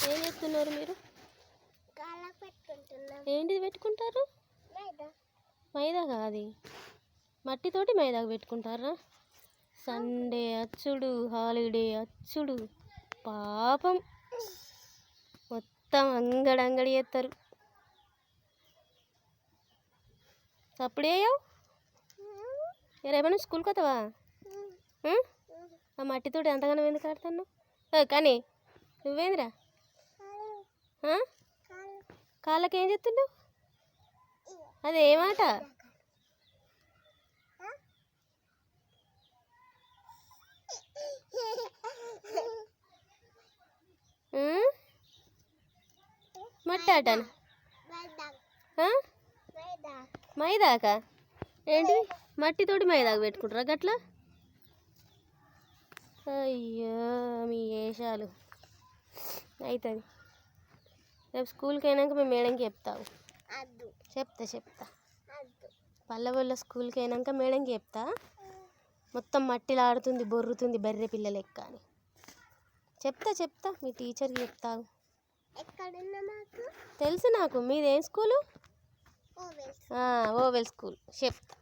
ఏం చేస్తున్నారు మీరు? ఏంటిది పెట్టుకుంటారు? మైదా కాదు, మట్టితోటి మైదాకు పెట్టుకుంటారా? సండే అచ్చుడు, హాలిడే అచ్చుడు, పాపం మొత్తం అంగడి చేస్తారు. అప్పుడేయవు రేపటి నుంచి స్కూల్కి వస్తావా? ఆ మట్టితోటి ఎంతగానో ఎందుకు ఆడుతున్నావు? కానీ నువ్వేంద్రా కాళ్ళకి ఏం చెప్తున్నావు? అదేమాట మట్టి ఆటనా? మైదాకా ఏంటిది? మట్టితోటి మైదాకు పెట్టుకుంటారా గట్లా? అయ్యో మీ వేషాలు అవుతుంది. రేపు స్కూల్కి అయినాక మేము మేడంకి చెప్తావు. చెప్తా పల్లెవల్ల స్కూల్కి అయినాక మేడంకి చెప్తా. మొత్తం మట్టిలో ఆడుతుంది, బొర్రుతుంది బర్రె పిల్ల లెక్క అని చెప్తా. మీ టీచర్కి చెప్తావు. తెలుసు నాకు. మీదేం స్కూలు? Oval school. చెప్తా.